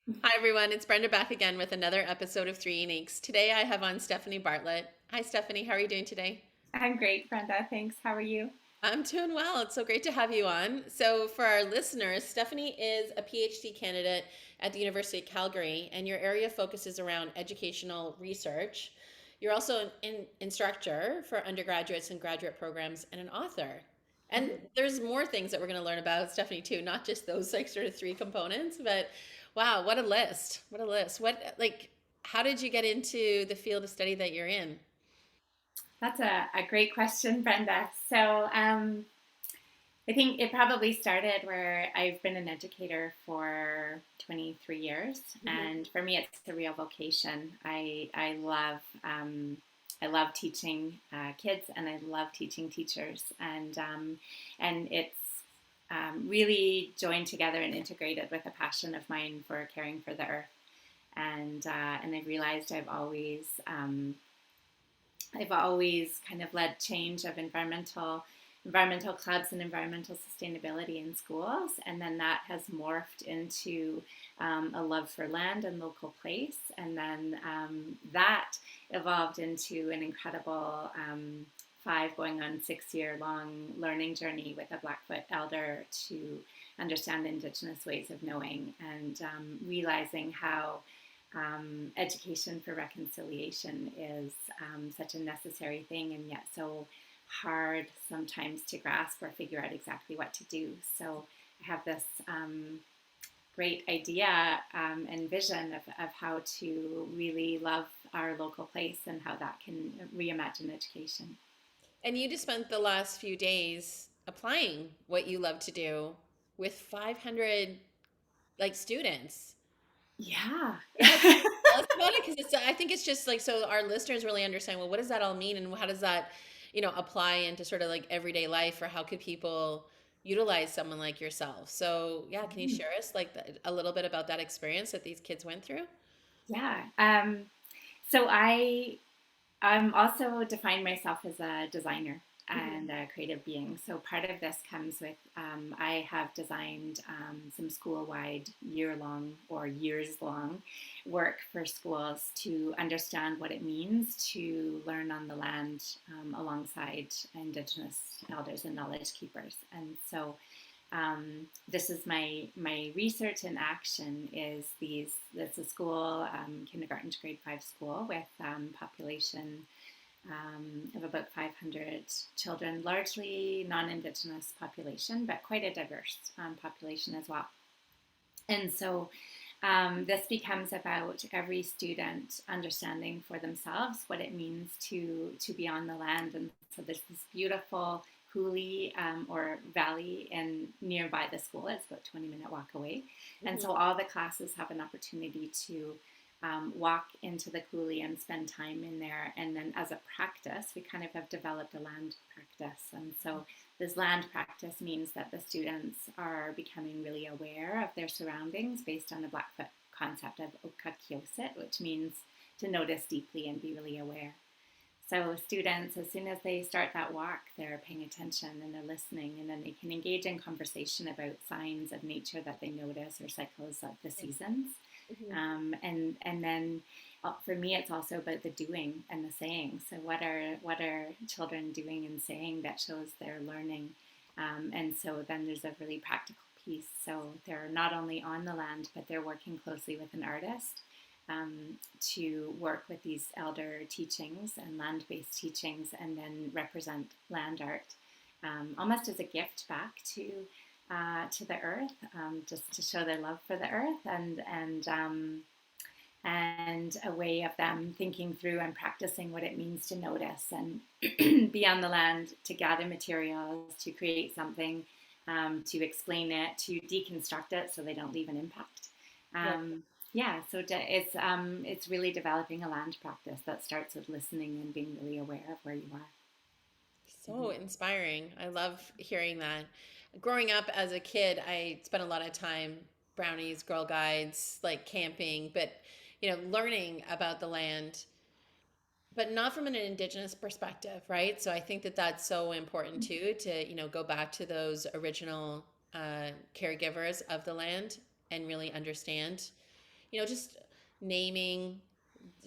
Hi, everyone. It's Brenda back again with another episode of Three Uniques. Today I have on Stephanie Bartlett. Hi, Stephanie. How are you doing today? I'm great, Brenda. Thanks. How are you? I'm doing well. It's so great to have you on. So, for our listeners, Stephanie is a PhD candidate at the University of Calgary, and your area focuses around educational research. You're also an instructor for undergraduates and graduate programs and an author. And Mhm. there's more things that we're going to learn about Stephanie too, not just those like sort of three components, but wow, what a list. What a list. How did you get into the field of study that you're in? That's a great question, Brenda. I think it probably started where I've been an educator for 23 years, Mhm. and for me, it's a real vocation. I love teaching kids, and I love teaching teachers, and it's really joined together and integrated with a passion of mine for caring for the earth. And I realized I've always kind of led change of environmental clubs and environmental sustainability in schools, and then that has morphed into a love for land and local place, and then that evolved into an incredible 5 going on 6 year long learning journey with a Blackfoot elder to understand Indigenous ways of knowing, and realizing how education for reconciliation is such a necessary thing, and yet so hard sometimes to grasp or figure out exactly what to do. So I have this great idea and vision of how to really love our local place and how that can reimagine education. And you just spent the last few days applying what you love to do with 500 like students. Yeah. Yeah, tell us about it because I think it's just like so our listeners really understand, well, what does that all mean and how does that, apply into sort of like everyday life, or how could people utilize someone like yourself? So, yeah, can you share us like a little bit about that experience that these kids went through? Yeah. So I'm also define myself as a designer Mhm. and a creative being. So part of this comes with I have designed some school-wide year-long or years-long work for schools to understand what it means to learn on the land alongside Indigenous elders and knowledge keepers. And so this is my research in action is these it's a school kindergarten to grade 5 school with population of about 500 children, largely non-Indigenous population, but quite a diverse population as well. And so this becomes about every student understanding for themselves what it means to be on the land. And so there's this beautiful coulee or valley in nearby the school. It's about a 20-minute walk away. And Mhm. so all the classes have an opportunity to walk into the coulee and spend time in there. And then as a practice, we kind of have developed a land practice. And so this land practice means that the students are becoming really aware of their surroundings based on the Blackfoot concept of okakiosit, which means to notice deeply and be really aware. So students, as soon as they start that walk, they're paying attention and they're listening, and then they can engage in conversation about signs of nature that they notice or cycles of the seasons. Mhm. And then for me, it's also about the doing and the saying. So what are children doing and saying that shows they're learning? And so then there's a really practical piece. So they're not only on the land, but they're working closely with an artist to work with these elder teachings and land-based teachings, and then represent land art almost as a gift back to the earth, just to show their love for the earth, and a way of them thinking through and practicing what it means to notice and be on the land, to gather materials, to create something, to explain it, to deconstruct it so they don't leave an impact. Right. Um, yeah, so it's really developing a land practice that starts with listening and being really aware of where you are. So inspiring. I love hearing that. Growing up as a kid, I spent a lot of time brownies, Girl Guides, like camping, but learning about the land, but not from an indigenous perspective, right? So I think that that's so important too, to go back to those original caregivers of the land and really understand. just naming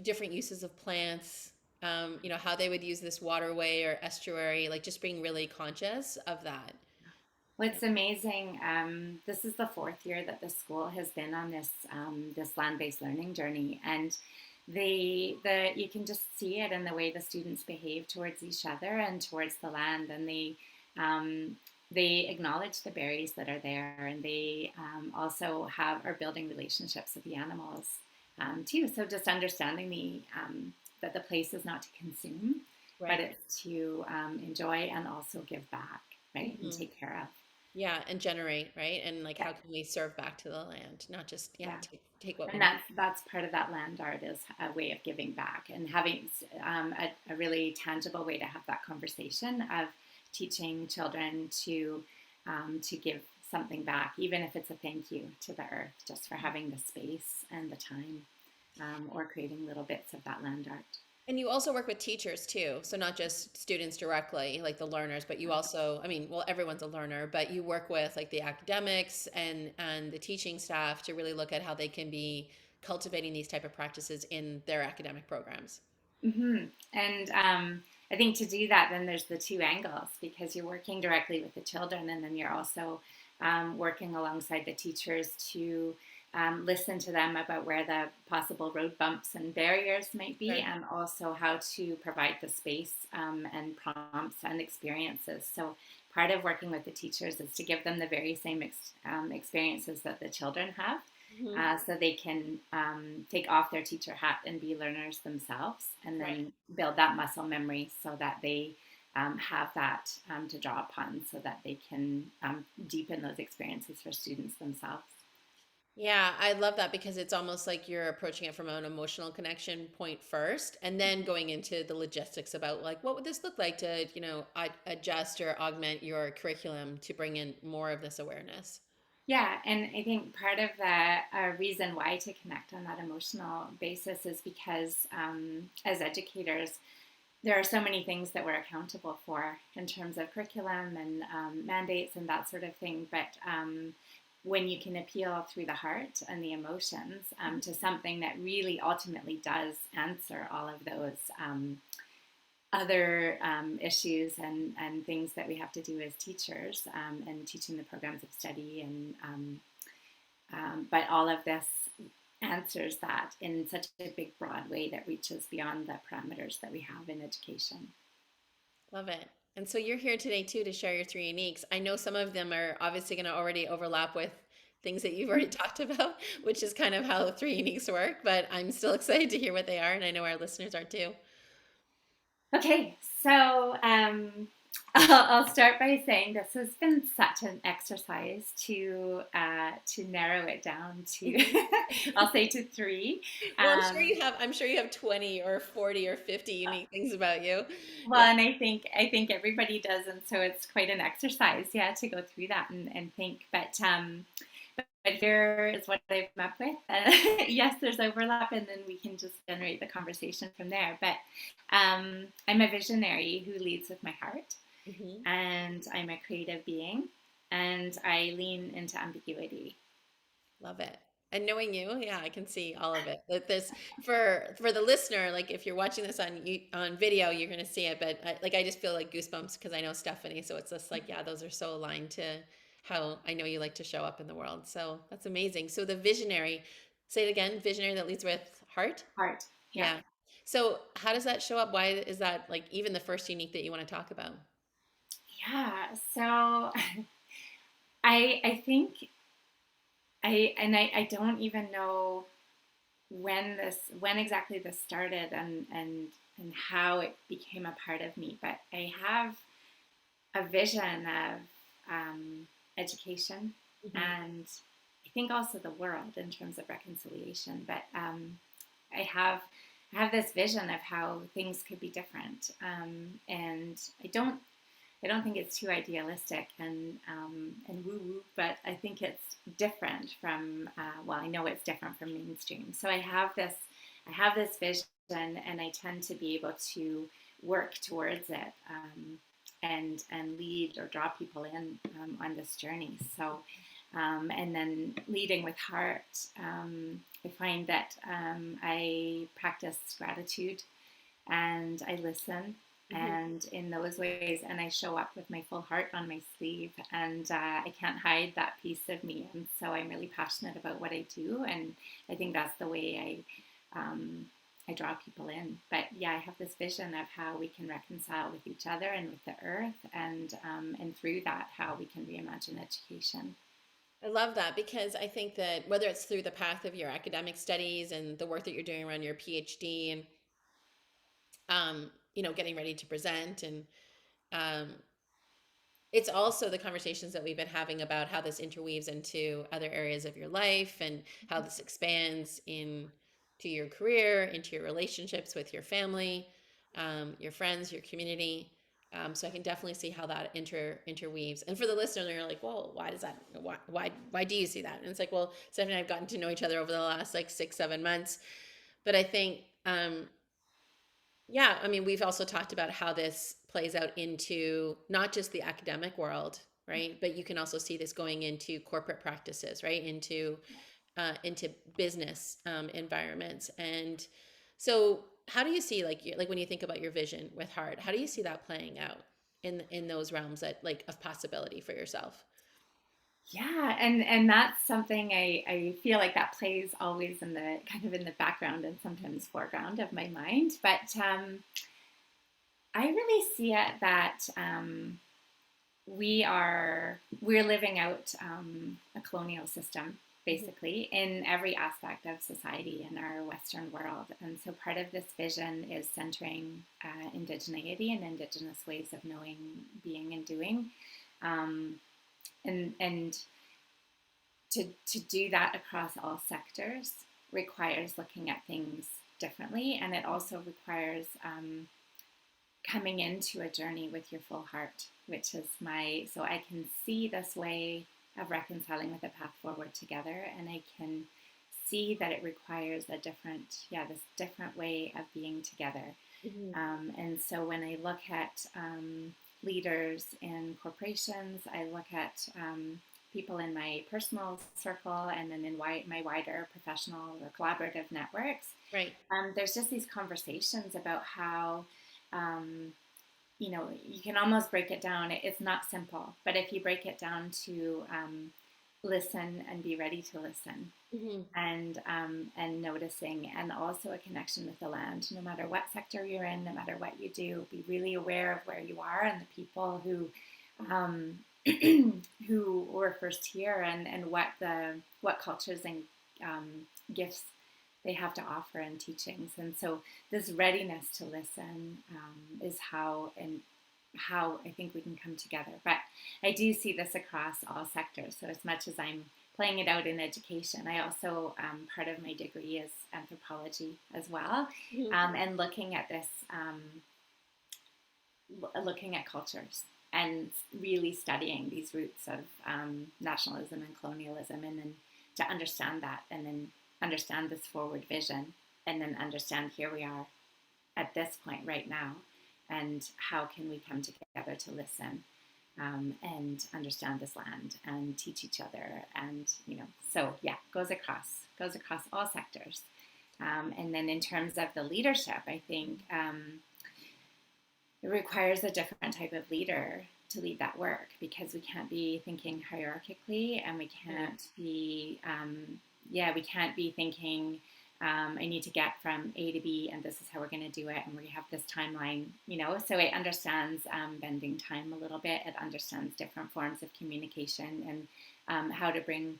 different uses of plants, how they would use this waterway or estuary, like just being really conscious of that. What's amazing, this is the fourth year that the school has been on this land-based learning journey, and you can just see it in the way the students behave towards each other and towards the land, and they acknowledge the berries that are there, and they also are building relationships with the animals too. So just understanding that the place is not to consume, but Right. it's to enjoy and also give back, right, and Hmm. take care of. Yeah, and generate, right? And like, Yeah, how can we serve back to the land, not just, yeah, yeah. take what we And need. that's part of that land art, is a way of giving back and having a really tangible way to have that conversation of teaching children to give something back, even if it's a thank you to the earth, just for having the space and the time, or creating little bits of that land art. And you also work with teachers too. So not just students directly, like the learners, but you also, I mean, well, everyone's a learner, but you work with like the academics and the teaching staff to really look at how they can be cultivating these type of practices in their academic programs. Mm-hmm. And I think to do that, then there's the two angles, because you're working directly with the children, and then you're also working alongside the teachers to listen to them about where the possible road bumps and barriers might be, Right. and also how to provide the space and prompts and experiences. So part of working with the teachers is to give them the very same experiences that the children have, Hmm. so they can take off their teacher hat and be learners themselves, and Right. then build that muscle memory so that they have that to draw upon, so that they can deepen those experiences for students themselves. Yeah, I love that because it's almost like you're approaching it from an emotional connection point first, and then going into the logistics about like what would this look like to, adjust or augment your curriculum to bring in more of this awareness. Yeah, and I think part of the reason why to connect on that emotional basis is because as educators, there are so many things that we're accountable for in terms of curriculum and mandates and that sort of thing. But when you can appeal through the heart and the emotions to something that really ultimately does answer all of those other issues and things that we have to do as teachers, and teaching the programs of study, and but all of this answers that in such a big, broad way that reaches beyond the parameters that we have in education. Love it. And so you're here today too to share your three uniques. I know some of them are obviously going to already overlap with things that you've already talked about, which is kind of how three uniques work, but I'm still excited to hear what they are, and I know our listeners are too. Okay, so I'll start by saying this has been such an exercise to narrow it down to, I'll say, to three. Well, Um, I'm sure you have 20 or 40 or 50 unique things about you. well, Yeah. and I think everybody does, and so it's quite an exercise, yeah, to go through that and think. But here is what I've come up with. Yes, there's overlap, and then we can just generate the conversation from there. But I'm a visionary who leads with my heart, Hmm. and I'm a creative being, and I lean into ambiguity. Love it. And knowing you, yeah, I can see all of it. That this for the listener, like if you're watching this on video, you're gonna see it. But I just feel like goosebumps because I know Stephanie, so it's just like, yeah, those are so aligned to how I know you like to show up in the world. So that's amazing. So the visionary, say it again, visionary that leads with heart. Heart, yeah, Yeah. So how does that show up? Why is that like even the first unique that you want to talk about? yeah. So I think I don't even know when exactly this started, and how it became a part of me. But I have a vision of education, Hmm. and I think also the world in terms of reconciliation. But I have I have this vision of how things could be different, and I don't think it's too idealistic and woo woo, but I think it's different from well, I know it's different from mainstream. So I have this vision, and I tend to be able to work towards it, and lead or draw people in on this journey. So And then leading with heart, I find that I practice gratitude and I listen. Hmm. And in those ways, and I show up with my full heart on my sleeve, and I can't hide that piece of me. And so I'm really passionate about what I do, and I think that's the way I draw people in. But yeah, I have this vision of how we can reconcile with each other and with the earth, and through that, how we can reimagine education. I love that because I think that whether it's through the path of your academic studies and the work that you're doing around your PhD and getting ready to present and um, it's also the conversations that we've been having about how this interweaves into other areas of your life and how this expands into your career, into your relationships with your family, your friends, your community. So I can definitely see how that interweaves. And for the listener, they're like, "Well, why does that? Why do you see that?" And it's like, "Well, Stephanie and I've gotten to know each other over the last like 6, 7 months, but I think yeah, I mean, we've also talked about how this plays out into not just the academic world, right? But you can also see this going into corporate practices, right? Into business environments. And so, how do you see like when you think about your vision with heart? How do you see that playing out in those realms that like of possibility for yourself? Yeah, and that's something I feel like that plays always in the kind of in the background and sometimes foreground of my mind. But I really see it that we're living out a colonial system Mhm. basically in every aspect of society in our Western world, and so part of this vision is centering indigeneity and Indigenous ways of knowing, being, and doing, um, and to do that across all sectors requires looking at things differently, and it also requires coming into a journey with your full heart, which is so I can see this way of reconciling with a path forward together, and I can see that it requires this different way of being together. Mhm. And so when I look at leaders in corporations, I look at people in my personal circle, and then in my wider professional or collaborative networks. Right. There's just these conversations about how um, you can almost break it down. It's not simple, but if you break it down to listen and be ready to listen, Hmm. and noticing, and also a connection with the land, no matter what sector you're in, no matter what you do, be really aware of where you are and the people um, who were first here, and what cultures and um, gifts they have to offer in teachings. And so this readiness to listen is how I think we can come together. But I do see this across all sectors. So as much as I'm playing it out in education, I also part of my degree is anthropology as well, Hmm. and looking at cultures and really studying these roots of nationalism and colonialism, and then to understand that, and then understand this forward vision, and then understand here we are at this point right now, and how can we come together to listen, and understand this land and teach each other, and so yeah, goes across all sectors. And then in terms of the leadership, I think it requires a different type of leader to lead that work, because we can't be thinking hierarchically, and we Right. can't be we can't be thinking I need to get from A to B, and this is how we're going to do it, and we have this timeline. So it understands bending time a little bit. It understands different forms of communication, and how to bring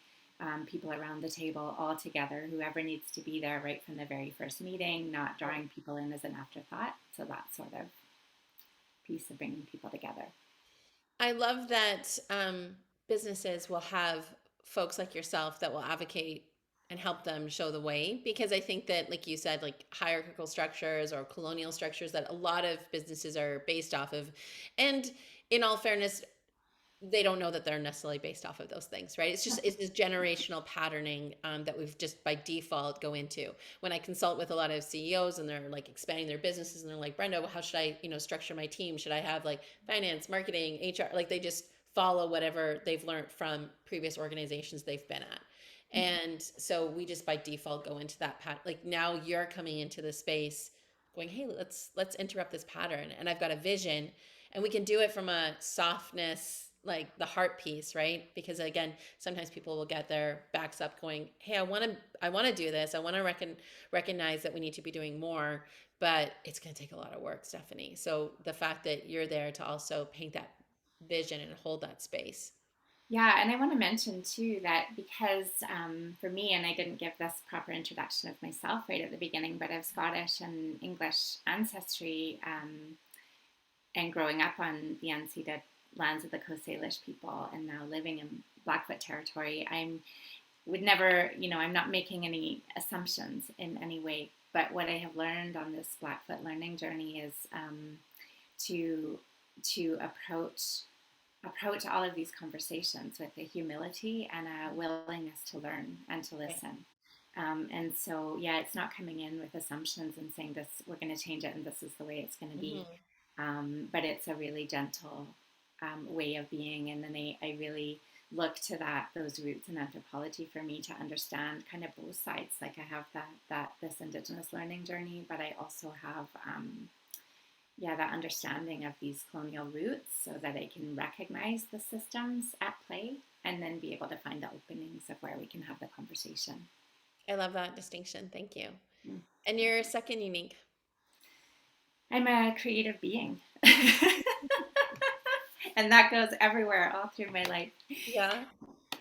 people around the table all together, whoever needs to be there right from the very first meeting, not Right. drawing people in as an afterthought. So that sort of piece of bringing people together. I love that businesses will have folks like yourself that will advocate and help them show the way because I think that, like you said, like hierarchical structures or colonial structures that a lot of businesses are based off of. And in all fairness, they don't know that they're necessarily based off of those things, right? It's this generational patterning that we've just by default go into. When I consult with a lot of CEOs and they're like expanding their businesses and they're like, Brenda, well, how should I, structure my team? Should I have like finance, marketing, HR? Like they just follow whatever they've learned from previous organizations they've been at. And so we just by default go into that pattern. Like now you're coming into the space going, hey, let's interrupt this pattern. And I've got a vision, and we can do it from a softness, like the heart piece, right? Because again, sometimes people will get their backs up going, hey, I want to do this. I want to recognize that we need to be doing more, but it's going to take a lot of work, Stephanie. So the fact that you're there to also paint that vision and hold that space. Yeah, and I want to mention too that because for me, and I didn't give this proper introduction of myself right at the beginning, but I have Scottish and English ancestry, and growing up on the unceded lands of the Coast Salish people, and now living in Blackfoot territory, I'm would never, I'm not making any assumptions in any way. But what I have learned on this Blackfoot learning journey is to to approach all of these conversations with a humility and a willingness to learn and to Right. listen. And so, yeah, it's not coming in with assumptions and saying this, we're going to change it and this is the way it's going to be. Hmm. But it's a really gentle way of being. And then I really look to those roots in anthropology for me to understand kind of both sides. Like I have this Indigenous learning journey, but I also have that understanding of these colonial roots so that I can recognize the systems at play and then be able to find the openings of where we can have the conversation. I love that distinction. Thank you. Mm. And your second unique. I'm a creative being. And that goes everywhere all through my life. Yeah.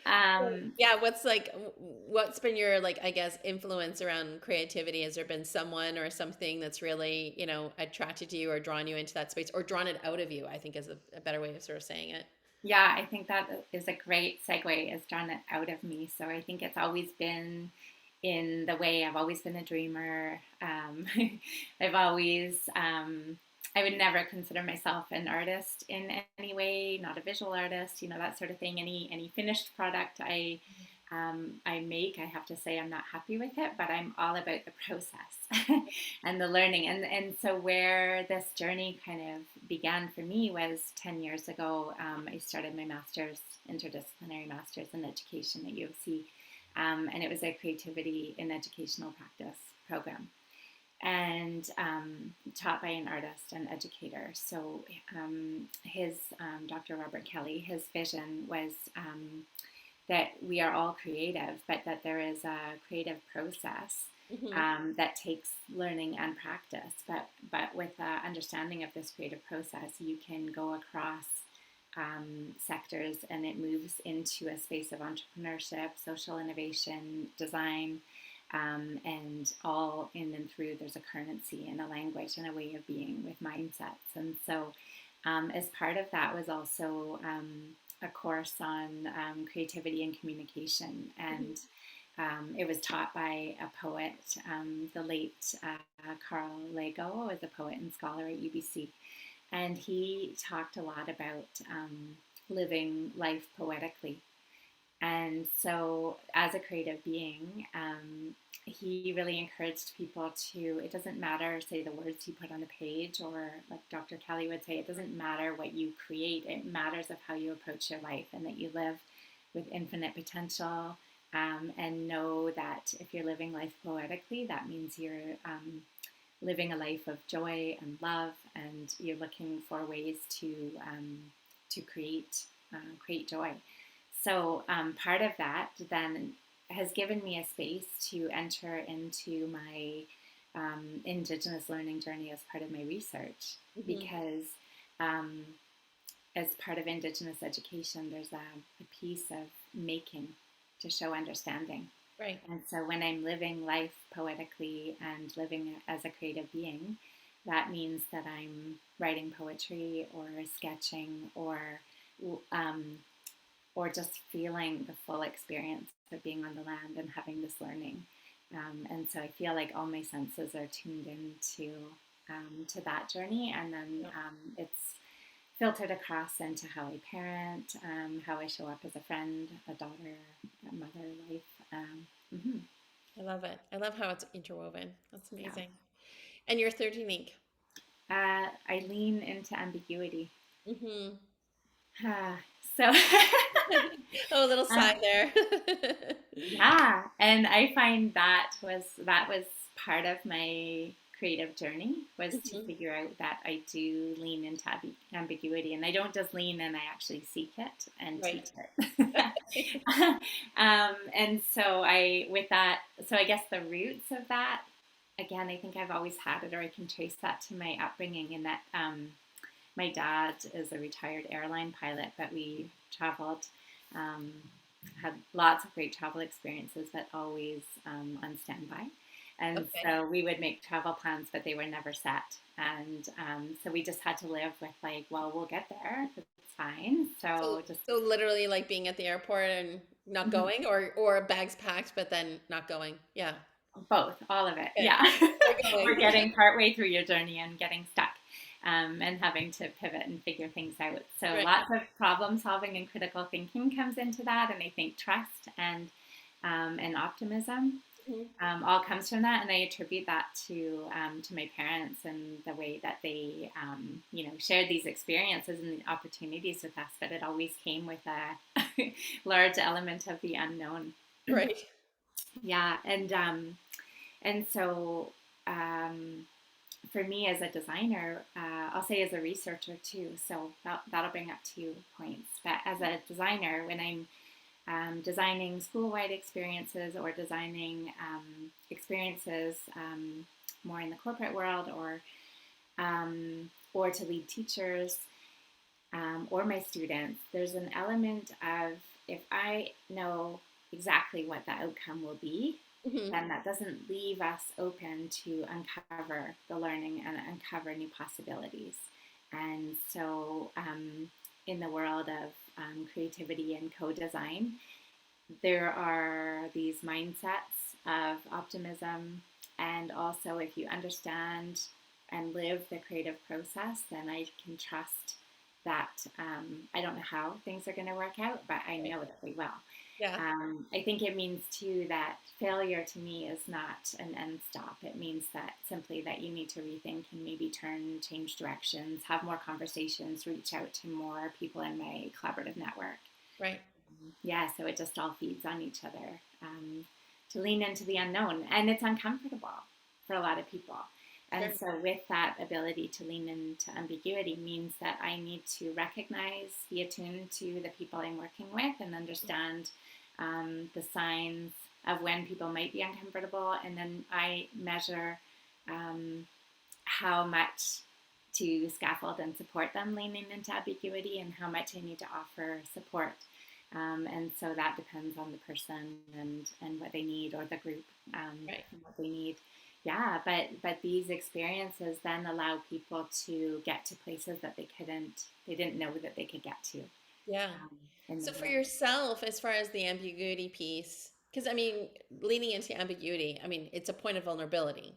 Um, Yeah, what's been your like I guess influence around creativity? Has there been someone or something that's really, attracted you or drawn you into that space or drawn it out of you, I think is a better way of sort of saying it. yeah, I think that is a great segue, is drawn it out of me. So I think it's always been in the way. I've always been a dreamer. I've always, I would never consider myself an artist in any way, not a visual artist, that sort of thing. Any finished product I make, I have to say I'm not happy with it, but I'm all about the process and the learning. And so where this journey kind of began for me was 10 years ago. I started my master's, interdisciplinary master's in education at U of C, and it was a creativity in educational practice program, and taught by an artist and educator. So his Dr. Robert Kelly, his vision was that we are all creative, but that there is a creative process Hmm. that takes learning and practice. But with the understanding of this creative process, you can go across sectors, and it moves into a space of entrepreneurship, social innovation, design, and all in and through. There's a currency and a language and a way of being with mindsets. And so, as part of that was also a course on creativity and communication, and it was taught by a poet, the late Carl Lego, was a poet and scholar at UBC, and he talked a lot about living life poetically. And so, as a creative being, he really encouraged people to, it doesn't matter, say, the words you put on a page, or like Dr. Kelly would say, it doesn't matter what you create, it matters of how you approach your life, and that you live with infinite potential. And know that if you're living life poetically, that means you're living a life of joy and love, and you're looking for ways to create joy. So part of that then has given me a space to enter into my Indigenous learning journey as part of my research, Hmm. because um, as part of Indigenous education, there's a piece of making to show understanding. Right. And so when I'm living life poetically and living as a creative being, that means that I'm writing poetry or sketching, um, or just feeling the full experience of being on the land and having this learning. And so I feel like all my senses are tuned into to that journey, and then Yeah. it's filtered across into how I parent, how I show up as a friend, a daughter, a mother, life. Mm-hmm. I love it. I love how it's interwoven. That's Yeah. amazing. And your third unique. I lean into ambiguity. Hmm. Ah, so Oh, a little uh, sigh there. yeah, and I find that was part of my creative journey, was to Mhm. figure out that I do lean into ambiguity, and I don't just lean in, I actually seek it and Right. teach it. And so with that, so I guess the roots of that, again, I think I've always had it, or I can trace that to my upbringing, in that my dad is a retired airline pilot, but we traveled, um, had lots of great travel experiences, but always on standby. And Okay. so we would make travel plans, but they were never set. And so we just had to live with, like, well, we'll get there. It's fine. So, So just so literally like being at the airport and not mhm, going, or bags packed but then not going. Yeah. both, all of it. Okay. Yeah. Or Or going. getting partway through your journey and getting stuck. And having to pivot and figure things out. So Right. lots of problem solving and critical thinking comes into that, and I think trust and optimism Mhm. all comes from that. And I attribute that to my parents and the way that they shared these experiences and the opportunities with us. But it always came with a large element of the unknown. Right. Yeah, and so. Um, for me as a designer, I'll say as a researcher too, so that'll bring up 2 points. But as a designer, when I'm designing school-wide experiences, or designing experiences more in the corporate world, or to lead teachers or my students, there's an element of, if I know exactly what the outcome will be, Hmm. then that doesn't leave us open to uncover the learning and uncover new possibilities. And so, in the world of creativity and co design, there are these mindsets of optimism. And also, if you understand and live the creative process, then I can trust that I don't know how things are going to work out, but I Right. know that they will. Yeah. I think it means too that failure to me is not an end stop. It means that simply that you need to rethink and maybe change directions, have more conversations, reach out to more people in my collaborative network. Right. Yeah, so it just all feeds on each other, to lean into the unknown. And it's uncomfortable for a lot of people. And Sure. so, with that ability to lean into ambiguity, means that I need to recognize, be attuned to the people I'm working with, and understand the signs of when people might be uncomfortable. And then I measure um, how much to scaffold and support them leaning into ambiguity, and how much I need to offer support. And so that depends on the person and what they need, or the group Right. and what they need. Yeah, but these experiences then allow people to get to places that they didn't know that they could get to Yeah. in the So for world. yourself, as far as the ambiguity piece, because I mean, leaning into ambiguity, I mean, it's a point of vulnerability.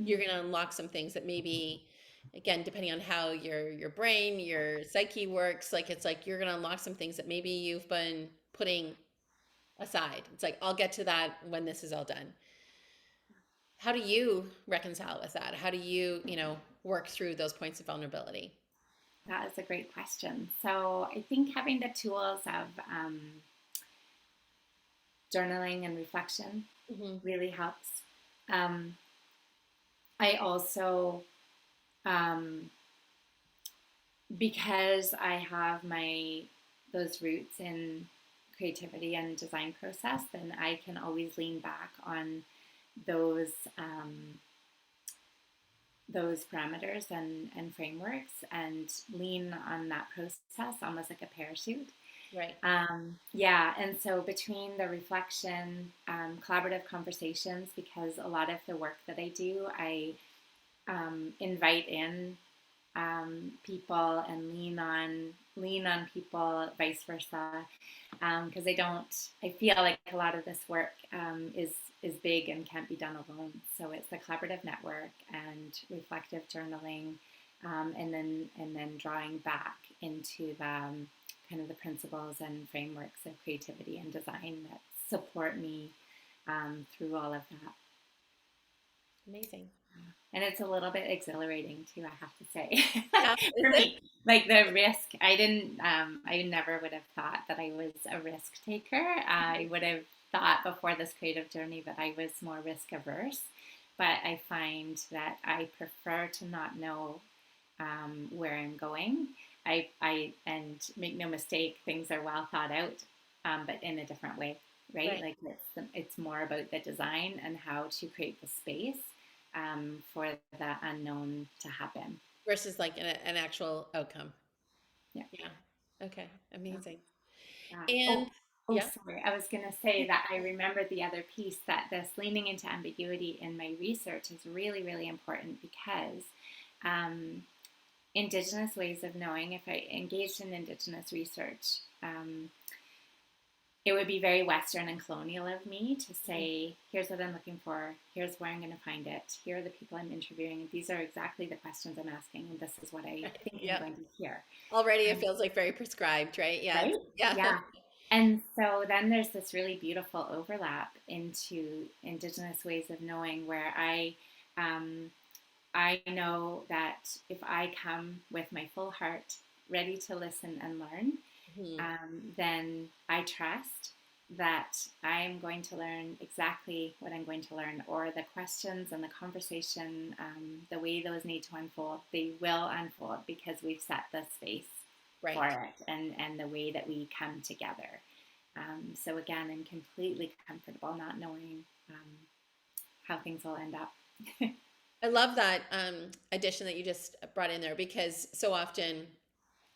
You're Mhm. going to unlock some things that maybe, again, depending on how your brain, your psyche works, like it's like you're going to unlock some things that maybe you've been putting aside. It's like I'll get to that when this is all done. How do you reconcile with that? How do you, work through those points of vulnerability? That is a great question. So I think having the tools of journaling and reflection Hmm. really helps. Um, I also, um, because I have those roots in creativity and design process, then I can always lean back on those um, those parameters and frameworks, and lean on that process almost like a parachute. Right. Yeah, and so between the reflection, collaborative conversations, because a lot of the work that I do, I invite in people, and lean on people, vice versa, because I feel like a lot of this work is big and can't be done alone. So it's the collaborative network and reflective journaling, and then drawing back into the kind of the principles and frameworks of creativity and design that support me through all of that. Amazing. And it's a little bit exhilarating too, I have to say, Yeah, is for it? me. Like the risk, I never would have thought that I was a risk taker. I would have thought before this creative journey that I was more risk averse. But I find that I prefer to not know where I'm going. And make no mistake, things are well thought out, but in a different way, right? Right. Like it's more about the design and how to create the space for the unknown to happen. Versus like an actual outcome. Yeah. Yeah. Okay. Amazing. Yeah. And yeah. Sorry. I was going to say that I remember the other piece that this leaning into ambiguity in my research is really, really important because um, Indigenous ways of knowing, if I engaged in Indigenous research, it would be very Western and colonial of me to say, here's what I'm looking for, here's where I'm going to find it, here are the people I'm interviewing, these are exactly the questions I'm asking, and this is what I think I'm Yep. going to hear. Already it Um, feels like very prescribed, right? Yeah. right? Yeah. Yeah. And so then there's this really beautiful overlap into Indigenous ways of knowing where um, I know that if I come with my full heart, ready to listen and learn, Mhm. then I trust that I'm going to learn exactly what I'm going to learn, or the questions and the conversation, the way those need to unfold, they will unfold because we've set the space for Right. it and the way that we come together. So again, I'm completely comfortable not knowing how things will end up. I love that addition that you just brought in there because so often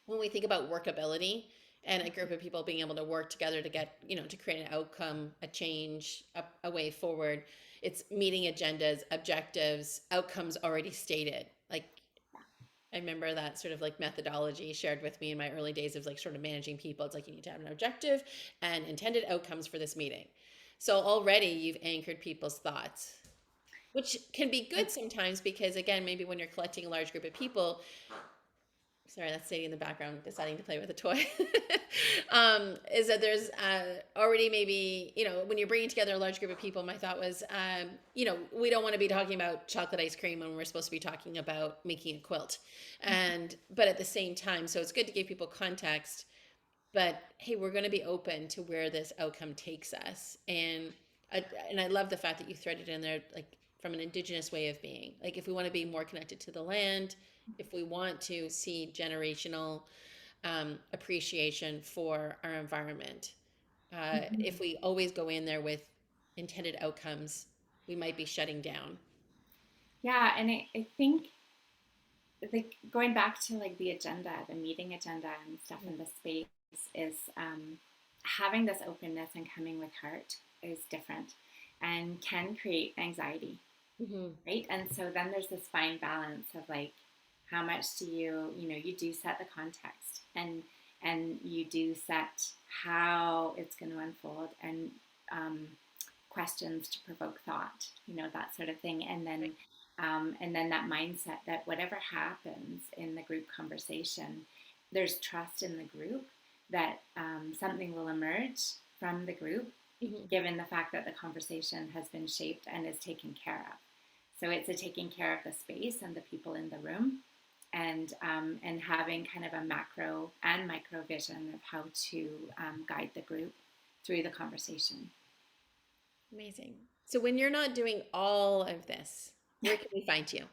when we think about workability and a group of people being able to work together to get, to create an outcome, a change, a way forward, it's meeting agendas, objectives, outcomes already stated. Like I remember that sort of like methodology shared with me in my early days of like sort of managing people. It's like you need to have an objective and intended outcomes for this meeting. So already you've anchored people's thoughts, which can be good sometimes because again, maybe when you're collecting a large group of people, sorry, that's Sadie in the background deciding to play with a toy. Is that there's already maybe, when you're bringing together a large group of people, my thought was, we don't want to be talking about chocolate ice cream when we're supposed to be talking about making a quilt. But at the same time, so it's good to give people context, but hey, we're going to be open to where this outcome takes us. And I love the fact that you threaded in there, like from an Indigenous way of being. Like if we want to be more connected to the land, if we want to see generational appreciation for our environment, Mhm. if we always go in there with intended outcomes, we might be shutting down. Yeah, and I think like going back to like the agenda, the meeting agenda and stuff in the space is having this openness and coming with heart is different and can create anxiety, Mm-hmm. right? And so then there's this fine balance of like how much do you do set the context and you do set how it's going to unfold and um, questions to provoke thought, that sort of thing, and then that mindset that whatever happens in the group conversation, there's trust in the group that something will emerge from the group, Mm-hmm. given the fact that the conversation has been shaped and is taken care of. So it's a taking care of the space and the people in the room, and having kind of a macro and micro vision of how to guide the group through the conversation. Amazing. So when you're not doing all of this, where can we find you?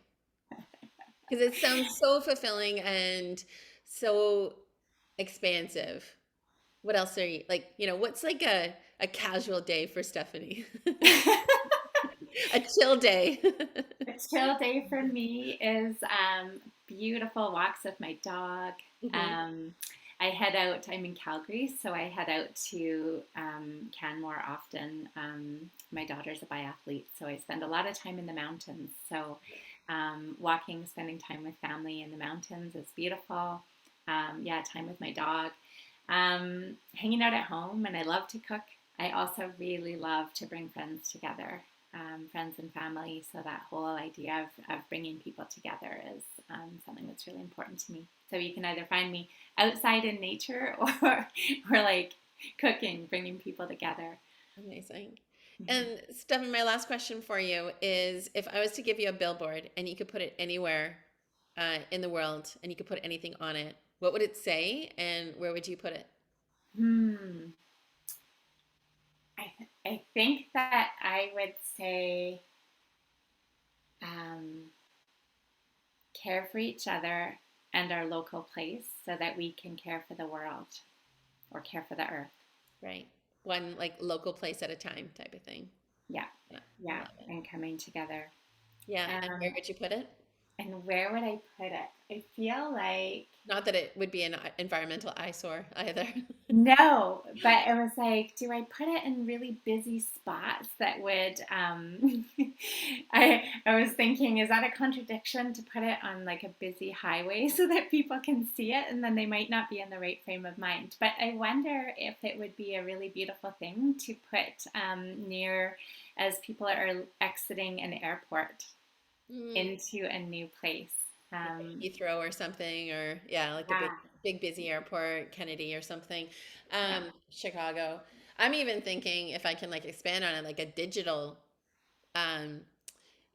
Because it sounds so fulfilling and so expansive. What else are you like, what's like a casual day for Stephanie? A chill day. A chill day for me is beautiful walks with my dog. Hmm. Um, I head out, I'm in Calgary, so I head out to Canmore often. My daughter's a biathlete, so I spend a lot of time in the mountains. So walking, spending time with family in the mountains is beautiful. Yeah, time with my dog. Hanging out at home, and I love to cook. I also really love to bring friends together, friends and family. So that whole idea of bringing people together is something that's really important to me. So you can either find me outside in nature or like cooking, bringing people together. Amazing. Mhm. And Stephanie, my last question for you is if I was to give you a billboard and you could put it anywhere in the world and you could put anything on it, what would it say and where would you put it? Hmm. I think that I would say um, care for each other and our local place so that we can care for the world or care for the earth. Right. One like local place at a time type of thing. Yeah, Yeah, I yeah, love it. and coming together. Yeah. And where Um, would you put it? and where would I put it? I feel like Not that it would be an environmental eyesore either. no, but it was like, do I put it in really busy spots that would I was thinking, is that a contradiction to put it on like a busy highway so that people can see it and then they might not be in the right frame of mind. But I wonder if it would be a really beautiful thing to put near as people are exiting an airport Mm, into a new place. Um, Heathrow or something, or yeah, like a big, yeah, big busy airport, Kennedy or something. yeah. Chicago. I'm even thinking if I can like expand on it, like um,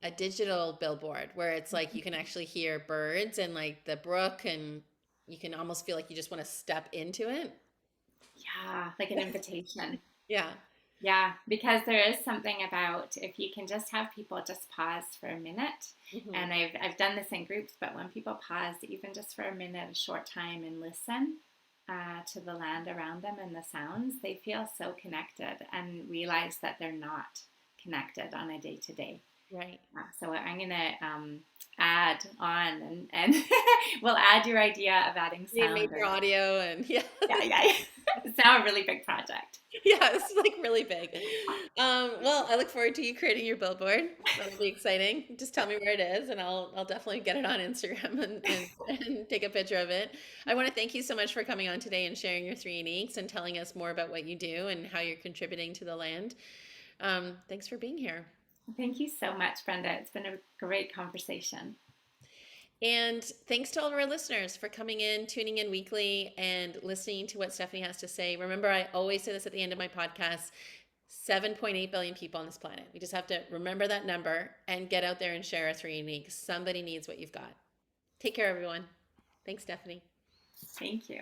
a digital billboard where it's like you can actually hear birds and like the brook, and you can almost feel like you just want to step into it. Yeah, like an invitation. Yeah. Yeah, because there is something about if you can just have people just pause for a minute, Hmm. and I've done this in groups, but when people pause even just for a minute, a short time, and listen to the land around them and the sounds, they feel so connected and realize that they're not connected on a day to day. Right. So I'm gonna add on and we'll add your idea of adding You need sound major and audio and yeah. yeah, yeah. It's now a really big project. Yeah, it's like really big. Well, I look forward to you creating your billboard. That'll be exciting. Just tell me where it is, and I'll definitely get it on Instagram and take a picture of it. I want to thank you so much for coming on today and sharing your three uniques and telling us more about what you do and how you're contributing to the land. Thanks for being here. Thank you so much, Brenda. It's been a great conversation. And thanks to all of our listeners for coming in, tuning in weekly, and listening to what Stephanie has to say. Remember, I always say this at the end of my podcast. 7.8 billion people on this planet. We just have to remember that number and get out there and share our three unique. Somebody needs what you've got. Take care, everyone. Thanks, Stephanie. Thank you.